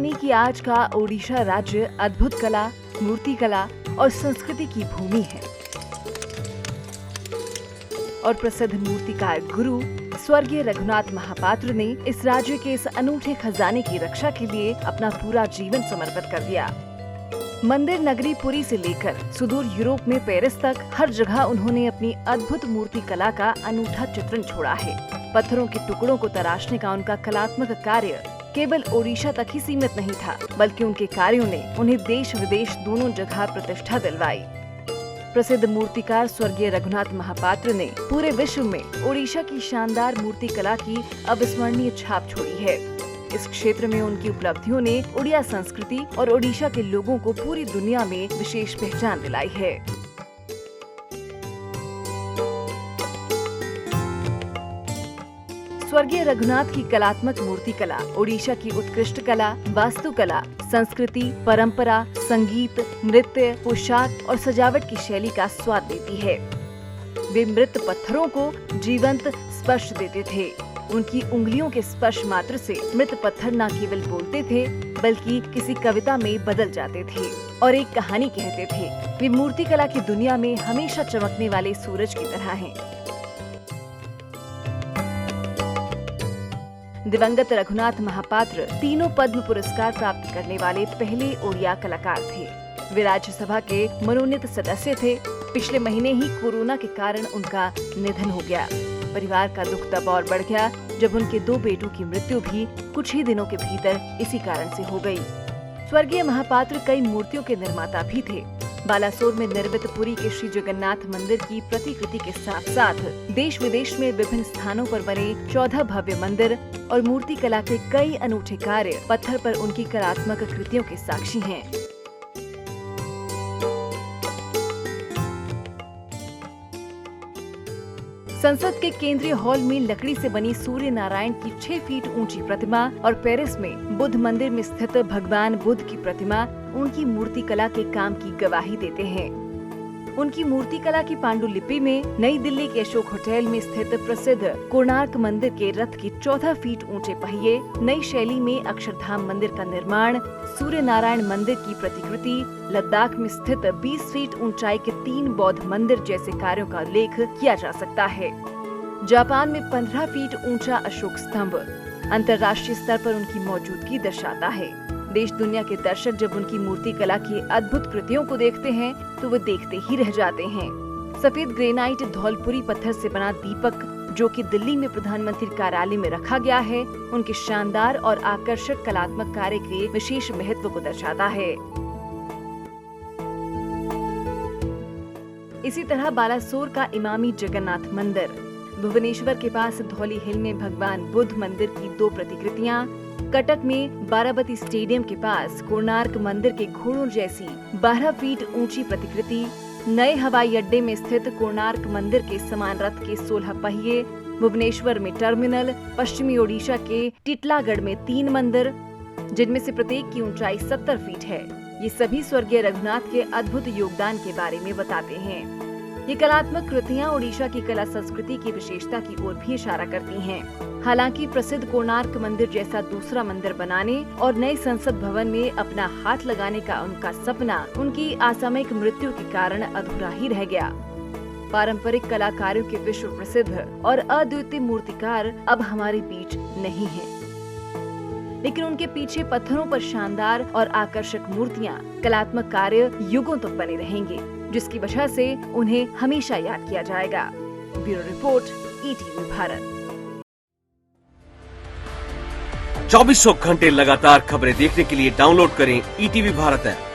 मानी कि आज का ओडिशा राज्य अद्भुत कला, मूर्ति कला और संस्कृति की भूमि है और प्रसिद्ध मूर्तिकार गुरु स्वर्गीय रघुनाथ महापात्र ने इस राज्य के इस अनूठे खजाने की रक्षा के लिए अपना पूरा जीवन समर्पित कर दिया। मंदिर नगरी पुरी से लेकर सुदूर यूरोप में पेरिस तक हर जगह उन्होंने अपनी अद्भुत मूर्ति कला का अनूठा चित्रण छोड़ा है। पत्थरों के टुकड़ों को तराशने का उनका कलात्मक कार्य केवल ओडिशा तक ही सीमित नहीं था, बल्कि उनके कार्यों ने उन्हें देश विदेश दोनों जगह प्रतिष्ठा दिलवाई। प्रसिद्ध मूर्तिकार स्वर्गीय रघुनाथ महापात्र ने पूरे विश्व में ओडिशा की शानदार मूर्ति कला की अविस्मरणीय छाप छोड़ी है। इस क्षेत्र में उनकी उपलब्धियों ने ओडिया संस्कृति और ओडिशा के लोगों को पूरी दुनिया में विशेष पहचान दिलाई है। स्वर्गीय रघुनाथ की कलात्मक मूर्ति कला ओडिशा की उत्कृष्ट कला, वास्तुकला, संस्कृति, परंपरा, संगीत, नृत्य, पोशाक और सजावट की शैली का स्वाद देती है। वे मृत पत्थरों को जीवंत स्पर्श देते थे। उनकी उंगलियों के स्पर्श मात्र से मृत पत्थर न केवल बोलते थे, बल्कि किसी कविता में बदल जाते थे और एक कहानी कहते थे। वे मूर्ति कला की दुनिया में हमेशा चमकने वाले सूरज की तरह हैं। दिवंगत रघुनाथ महापात्र तीनों पद्म पुरस्कार प्राप्त करने वाले पहले ओडिया कलाकार थे। वे राज्यसभा के मनोनीत सदस्य थे। पिछले महीने ही कोरोना के कारण उनका निधन हो गया। परिवार का दुख तब और बढ़ गया जब उनके 2 बेटों की मृत्यु भी कुछ ही दिनों के भीतर इसी कारण से हो गई। स्वर्गीय महापात्र कई मूर्तियों के निर्माता भी थे। बालासोर में निर्मित पुरी के श्री जगन्नाथ मंदिर की प्रतिकृति के साथ साथ देश विदेश में विभिन्न स्थानों पर बने 14 भव्य मंदिर और मूर्ति कला के कई अनूठे कार्य पत्थर पर उनकी कलात्मक कृतियों के साक्षी हैं। संसद के केंद्रीय हॉल में लकड़ी से बनी सूर्य नारायण की 6 फीट ऊंची प्रतिमा और पेरिस में बुद्ध मंदिर में स्थित भगवान बुद्ध की प्रतिमा उनकी मूर्ति कला के काम की गवाही देते हैं। उनकी मूर्ति कला की पांडुलिपि में नई दिल्ली के अशोक होटल में स्थित प्रसिद्ध कोणार्क मंदिर के रथ की 14 फीट ऊंचे पहिए, नई शैली में अक्षरधाम मंदिर का निर्माण, सूर्य नारायण मंदिर की प्रतिकृति, लद्दाख में स्थित 20 फीट ऊंचाई के 3 बौद्ध मंदिर जैसे कार्यों का उल्लेख किया जा सकता है। जापान में 15 फीट ऊंचा अशोक स्तंभ अंतर्राष्ट्रीय स्तर पर उनकी मौजूदगी दर्शाता है। देश दुनिया के दर्शक जब उनकी मूर्ति कला की अद्भुत कृतियों को देखते हैं तो वो देखते ही रह जाते हैं। सफेद ग्रेनाइट धौलपुरी पत्थर से बना दीपक, जो कि दिल्ली में प्रधानमंत्री कार्यालय में रखा गया है, उनके शानदार और आकर्षक कलात्मक कार्य के विशेष महत्व को दर्शाता है। इसी तरह बालासोर का इमामी जगन्नाथ मंदिर, भुवनेश्वर के पास धौली हिल में भगवान बुद्ध मंदिर की 2 प्रतिकृतियां, कटक में बाराबती स्टेडियम के पास कोणार्क मंदिर के घोड़ों जैसी 12 फीट ऊंची प्रतिकृति, नए हवाई अड्डे में स्थित कोणार्क मंदिर के समान रथ के 16 पहिए, भुवनेश्वर में टर्मिनल, पश्चिमी ओडिशा के टिटलागढ़ में 3 मंदिर, जिनमें से प्रत्येक की ऊंचाई 70 फीट है। ये सभी स्वर्गीय रघुनाथ के अद्भुत योगदान के बारे में बताते हैं। ये कलात्मक कृतियां ओडिशा की कला संस्कृति की विशेषता की ओर भी इशारा करती हैं। हालांकि प्रसिद्ध कोणार्क मंदिर जैसा दूसरा मंदिर बनाने और नए संसद भवन में अपना हाथ लगाने का उनका सपना उनकी असामयिक मृत्यु के कारण अधूरा ही रह गया। पारंपरिक कलाकारों के विश्व प्रसिद्ध और अद्वितीय मूर्तिकार अब हमारे बीच नहीं हैं, लेकिन उनके पीछे पत्थरों पर शानदार और आकर्षक मूर्तियां, कलात्मक कार्य युगों तक बने रहेंगे, जिसकी वजह से उन्हें हमेशा याद किया जाएगा। Bureau report, ETV Bharat. 2400 घंटे लगातार खबरें देखने के लिए डाउनलोड करें ईटीवी भारत ऐप।